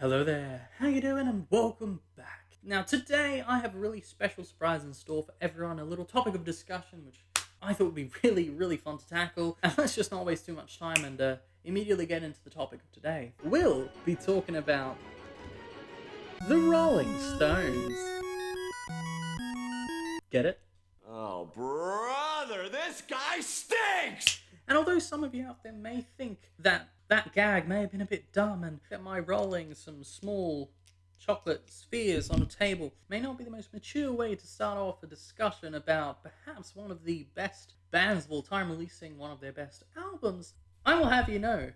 Hello there, how you doing and welcome back. Now today I have a really special surprise in store for everyone, a little topic of discussion which I thought would be really fun to tackle. And let's just not waste too much time and immediately get into the topic of today. We'll be talking about the Rolling Stones. Get it? Oh, brother, this guy stinks! And although some of you out there may think that that gag may have been a bit dumb and that my rolling some small chocolate spheres on a table may not be the most mature way to start off a discussion about perhaps one of the best bands of all time releasing one of their best albums, I will have you know,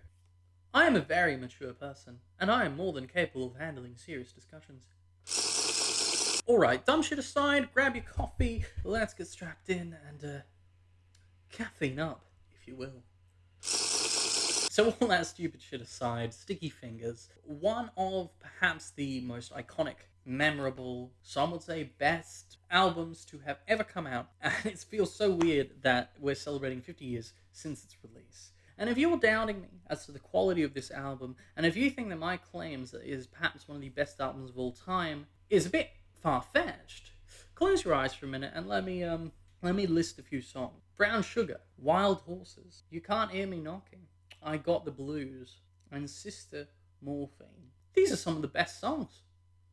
I am a very mature person and I am more than capable of handling serious discussions. Alright, dumb shit aside, grab your coffee, let's get strapped in and caffeine up, if you will. So all that stupid shit aside, Sticky Fingers, one of perhaps the most iconic, memorable, some would say best albums to have ever come out, and it feels so weird that we're celebrating 50 years since its release. And if you're doubting me as to the quality of this album, and if you think that my claims that it is perhaps one of the best albums of all time is a bit far-fetched, close your eyes for a minute and let me list a few songs. Brown Sugar, Wild Horses, You Can't Hear Me Knocking, I Got the Blues, and Sister Morphine. These are some of the best songs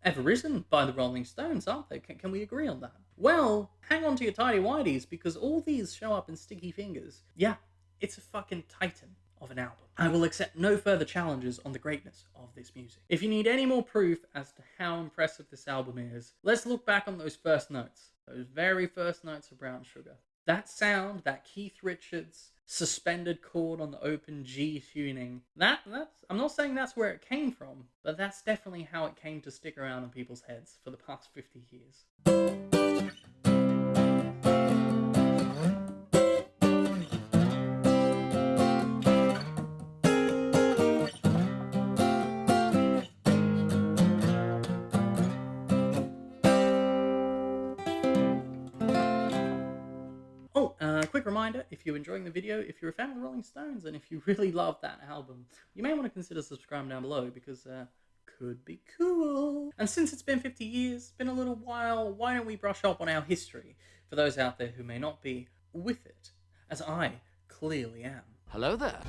ever written by the Rolling Stones, aren't they? Can we agree on that? Well, hang on to your tidy whities, because all these show up in Sticky Fingers. Yeah, it's a fucking titan of an album. I will accept no further challenges on the greatness of this music. If you need any more proof as to how impressive this album is, let's look back on those first notes. Those very first notes of Brown Sugar. That sound, that Keith Richards suspended chord on the open G tuning, that's I'm not saying that's where it came from, but that's definitely how it came to stick around in people's heads for the past 50 years. Quick reminder, if you're enjoying the video, if you're a fan of the Rolling Stones, and if you really love that album, you may want to consider subscribing down below, because could be cool. And since it's been 50 years, been a little while, why don't we brush up on our history, for those out there who may not be with it, as I clearly am. Hello there.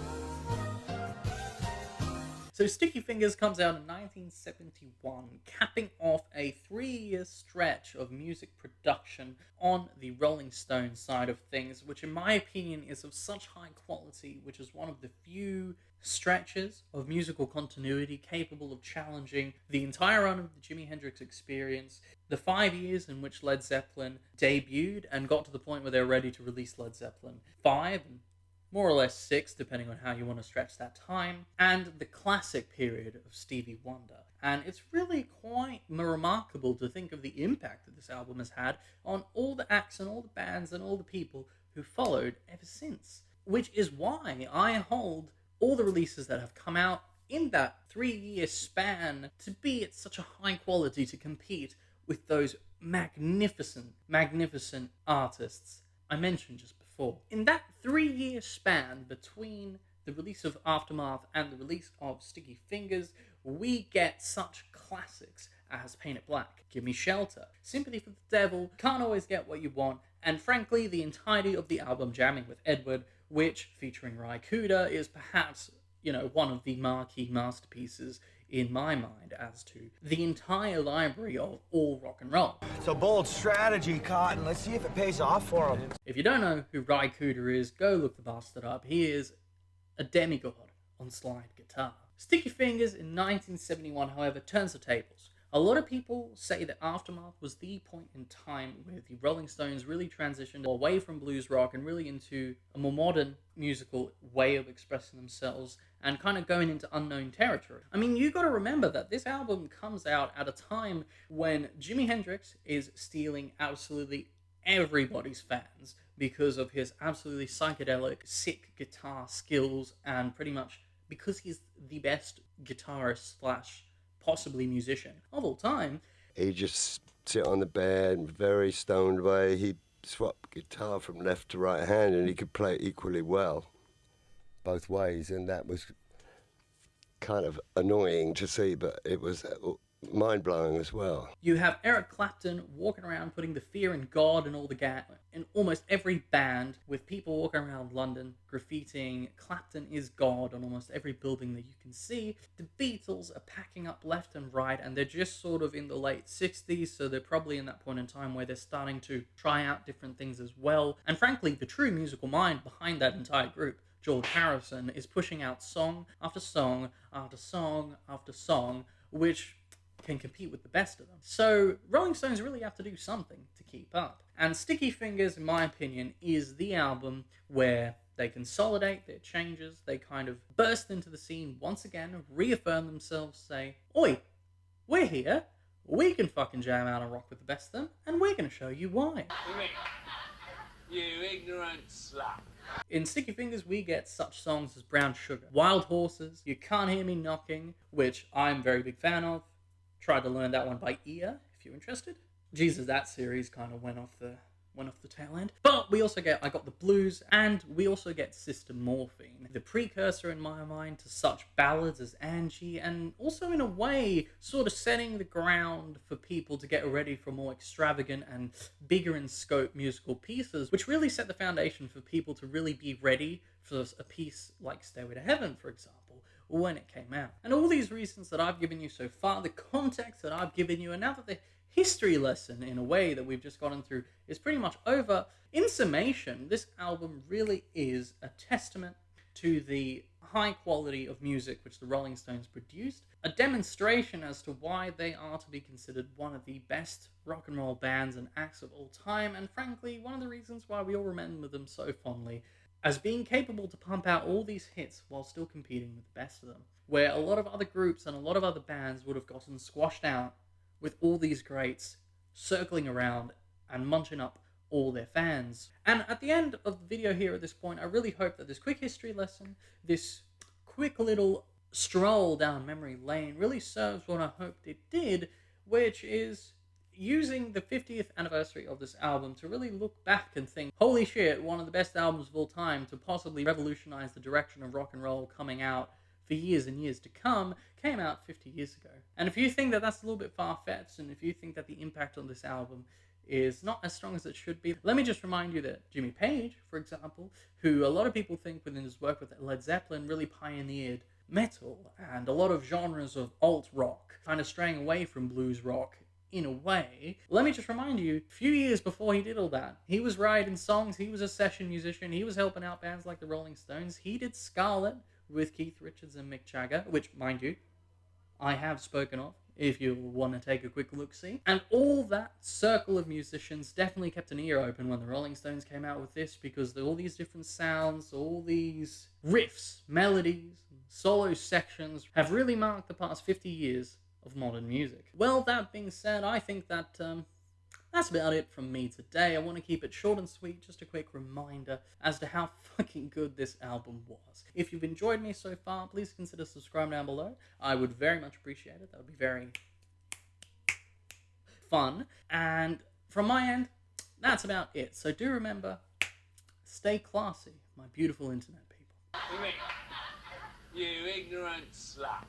So Sticky Fingers comes out in 1971, capping off a 3-year stretch of music production on the Rolling Stones side of things, which in my opinion is of such high quality, which is one of the few stretches of musical continuity capable of challenging the entire run of the Jimi Hendrix Experience, the 5 years in which Led Zeppelin debuted and got to the point where they were ready to release Led Zeppelin 5, and more or less 6, depending on how you want to stretch that time, and the classic period of Stevie Wonder. And it's really quite remarkable to think of the impact that this album has had on all the acts and all the bands and all the people who followed ever since. Which is why I hold all the releases that have come out in that 3-year span to be at such a high quality to compete with those magnificent artists I mentioned just before. In that 3-year span between the release of Aftermath and the release of Sticky Fingers, we get such classics as Paint It Black, Give Me Shelter, Sympathy for the Devil, Can't Always Get What You Want, and frankly the entirety of the album Jamming with Edward, which, featuring Ry Cooder, is perhaps, one of the marquee masterpieces in my mind as to the entire library of all rock and roll. It's a bold strategy, Cotton. Let's see if it pays off for him. If you don't know who Ry Cooder is, go look the bastard up. He is a demigod on slide guitar. Sticky Fingers in 1971, however, turns the tables. A lot of people say that Aftermath was the point in time where the Rolling Stones really transitioned away from blues rock and really into a more modern musical way of expressing themselves and kind of going into unknown territory. I mean, you got to remember that this album comes out at a time when Jimi Hendrix is stealing absolutely everybody's fans because of his absolutely psychedelic, sick guitar skills, and pretty much because he's the best guitarist slash possibly musician of all time. He just sit on the bed, very stoned way. He'd swap guitar from left to right hand, and he could play it equally well, both ways, and that was kind of annoying to see, but it was mind-blowing as well. You have Eric Clapton walking around putting the fear in God and all the in almost every band, with people walking around London graffitiing Clapton is God on almost every building that you can see. The Beatles are packing up left and right, and they're just sort of in the late 60s, so they're probably in that point in time where they're starting to try out different things as well. And frankly, the true musical mind behind that entire group, George Harrison, is pushing out song after song after song after song, which can compete with the best of them. So Rolling Stones really have to do something to keep up. And Sticky Fingers, in my opinion, is the album where they consolidate their changes, they kind of burst into the scene once again, reaffirm themselves, say, oi, we're here, we can fucking jam out and rock with the best of them, and we're going to show you why. You ignorant slut. In Sticky Fingers, we get such songs as Brown Sugar, Wild Horses, You Can't Hear Me Knocking, which I'm a very big fan of. Tried to learn that one by ear, if you're interested. Jesus, that series kind of went off the tail end. But we also get I Got the Blues, and we also get Sister Morphine, the precursor in my mind to such ballads as Angie, and also in a way sort of setting the ground for people to get ready for more extravagant and bigger in scope musical pieces, which really set the foundation for people to really be ready for a piece like Stairway to Heaven, for example, when it came out. And all these reasons that I've given you so far, the context that I've given you, and now that the history lesson, in a way, that we've just gotten through is pretty much over, in summation, this album really is a testament to the high quality of music which the Rolling Stones produced, a demonstration as to why they are to be considered one of the best rock and roll bands and acts of all time, and frankly, one of the reasons why we all remember them so fondly, as being capable to pump out all these hits while still competing with the best of them, where a lot of other groups and a lot of other bands would have gotten squashed out with all these greats circling around and munching up all their fans. And at the end of the video here at this point, I really hope that this quick history lesson, this quick little stroll down memory lane, really serves what I hoped it did, which is using the 50th anniversary of this album to really look back and think, holy shit, one of the best albums of all time to possibly revolutionize the direction of rock and roll coming out for years and years to come, came out 50 years ago. And if you think that that's a little bit far-fetched, and if you think that the impact on this album is not as strong as it should be, let me just remind you that Jimmy Page, for example, who a lot of people think within his work with Led Zeppelin really pioneered metal and a lot of genres of alt-rock, kind of straying away from blues rock in a way. Let me just remind you, a few years before he did all that, he was writing songs, he was a session musician, he was helping out bands like the Rolling Stones, he did Scarlet with Keith Richards and Mick Jagger, which, mind you, I have spoken of, if you want to take a quick look-see. And all that circle of musicians definitely kept an ear open when the Rolling Stones came out with this, because all these different sounds, all these riffs, melodies, solo sections have really marked the past 50 years of modern music. Well, that being said, I think that that's about it from me today. I want to keep it short and sweet, just a quick reminder as to how fucking good this album was. If you've enjoyed me so far, please consider subscribing down below. I would very much appreciate it. That would be very fun. And from my end, that's about it. So do remember, stay classy, my beautiful internet people. You ignorant slut.